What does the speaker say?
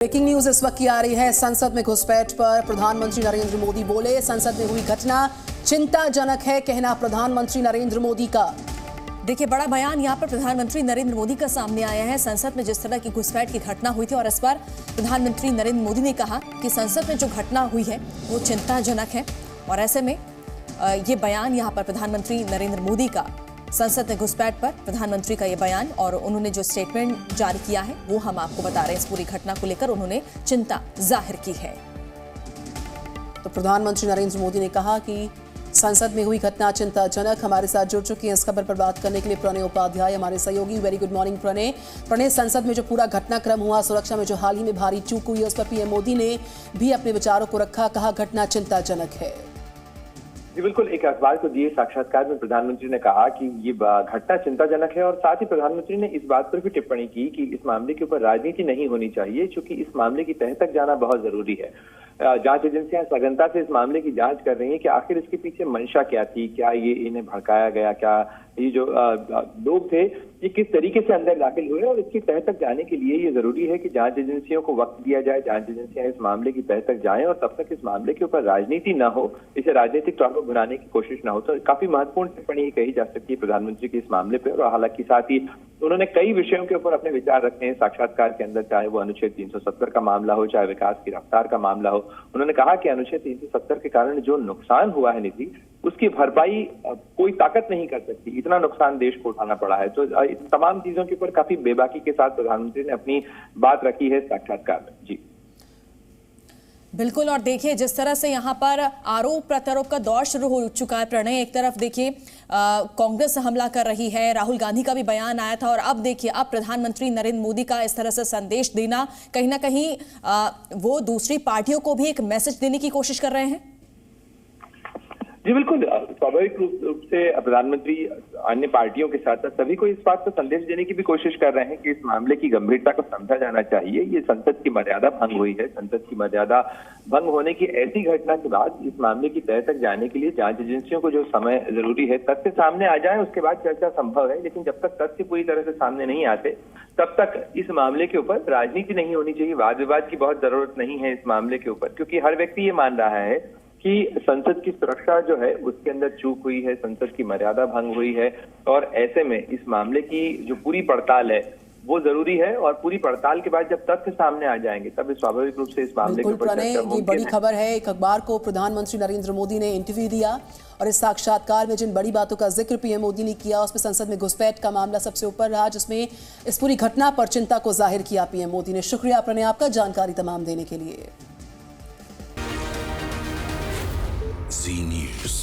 Breaking news इस वक्त की आ रही है। संसद में घुसपैठ पर प्रधानमंत्री नरेंद्र मोदी बोले, संसद में हुई घटना चिंताजनक है, कहना प्रधानमंत्री नरेंद्र मोदी का। देखिए, बड़ा बयान यहाँ पर प्रधानमंत्री नरेंद्र मोदी का सामने आया है। संसद में जिस तरह की घुसपैठ की घटना हुई थी और इस पर प्रधानमंत्री नरेंद्र मोदी ने कहा कि संसद में जो घटना हुई है वो चिंताजनक है और ऐसे में ये बयान यहाँ पर प्रधानमंत्री नरेंद्र मोदी का संसद में घुसपैठ पर प्रधानमंत्री का ये बयान और उन्होंने जो स्टेटमेंट जारी किया है वो हम आपको बता रहे हैं। इस पूरी घटना को लेकर उन्होंने चिंता जाहिर की है। तो प्रधानमंत्री नरेंद्र मोदी ने कहा कि संसद में हुई घटना चिंताजनक। हमारे साथ जुड़ चुकी हैं इस खबर पर बात करने के लिए प्रणय उपाध्याय, हमारे सहयोगी। वेरी गुड मॉर्निंग प्रणय, संसद में जो पूरा घटनाक्रम हुआ, सुरक्षा में जो हाल ही में भारी चूक हुई है, उस पर पीएम मोदी ने भी अपने विचारों को रखा, कहा घटना चिंताजनक है। जी बिल्कुल, एक अखबार को दिए साक्षात्कार में प्रधानमंत्री ने कहा कि ये घटना चिंताजनक है और साथ ही प्रधानमंत्री ने इस बात पर भी टिप्पणी की कि इस मामले के ऊपर राजनीति नहीं होनी चाहिए, क्योंकि इस मामले की तह तक जाना बहुत जरूरी है। जांच एजेंसियां सघनता से इस मामले की जांच कर रही हैं कि आखिर इसके पीछे मंशा क्या थी, क्या ये इन्हें भड़काया गया, क्या ये जो लोग थे ये किस तरीके से अंदर दाखिल हुए, और इसकी तह तक जाने के लिए ये जरूरी है कि जांच एजेंसियों को वक्त दिया जाए, जांच एजेंसियां इस मामले की तह तक जाएं और तब तक इस मामले के ऊपर राजनीति न हो, इसे राजनीतिक तौर पर भुनाने की कोशिश न हो। तो काफी महत्वपूर्ण टिप्पणी कही जा सकती है प्रधानमंत्री की इस मामले पर। और हालांकि साथ ही उन्होंने कई विषयों के ऊपर अपने विचार रखे हैं साक्षात्कार के अंदर, चाहे वो अनुच्छेद 370 का मामला हो, चाहे विकास की रफ्तार का मामला हो। उन्होंने कहा कि अनुच्छेद 370 के कारण जो नुकसान हुआ है निधि, उसकी भरपाई कोई ताकत नहीं कर सकती, इतना नुकसान देश को उठाना पड़ा है। तो तमाम चीजों के ऊपर काफी बेबाकी के साथ प्रधानमंत्री ने अपनी बात रखी है साक्षात्कार में। जी बिल्कुल, और देखिए जिस तरह से यहाँ पर आरोप प्रत्यारोप का दौर शुरू हो चुका है प्रणय, एक तरफ देखिए कांग्रेस हमला कर रही है, राहुल गांधी का भी बयान आया था और अब देखिए अब प्रधानमंत्री नरेंद्र मोदी का इस तरह से संदेश देना, कहीं ना कहीं वो दूसरी पार्टियों को भी एक मैसेज देने की कोशिश कर रहे हैं। जी बिल्कुल, स्वाभाविक रूप से प्रधानमंत्री अन्य पार्टियों के साथ साथ सभी को इस बात पर संदेश देने की भी कोशिश कर रहे हैं कि इस मामले की गंभीरता को समझा जाना चाहिए। ये संसद की मर्यादा भंग हुई है, संसद की मर्यादा भंग होने की ऐसी घटना के बाद इस मामले की तह तक जाने के लिए जांच एजेंसियों को जो समय जरूरी है, तथ्य सामने आ जाए उसके बाद चर्चा संभव है। लेकिन जब तक तथ्य पूरी तरह से सामने नहीं आते तब तक इस मामले के ऊपर राजनीति नहीं होनी चाहिए, वाद विवाद की बहुत जरूरत नहीं है इस मामले के ऊपर, क्योंकि हर व्यक्ति ये मान रहा है कि संसद की सुरक्षा जो है उसके अंदर चूक हुई है, संसद की मर्यादा भंग हुई है और ऐसे में इस मामले की जो पूरी पड़ताल है वो जरूरी है। और पूरी पड़ताल के बाद जब तथ्य सामने आ जाएंगे तब स्वाभाविक रूप से इस मामले के ऊपर चर्चा मुमकिन है। ये बड़ी खबर है, एक अखबार को प्रधानमंत्री नरेंद्र मोदी ने इंटरव्यू दिया और इस साक्षात्कार में जिन बड़ी बातों का जिक्र पीएम मोदी ने किया उसमें संसद में घुसपैठ का मामला सबसे ऊपर रहा, जिसमें इस पूरी घटना पर चिंता को जाहिर किया पीएम मोदी ने। शुक्रिया प्रणय आपका जानकारी तमाम देने के लिए। Z News.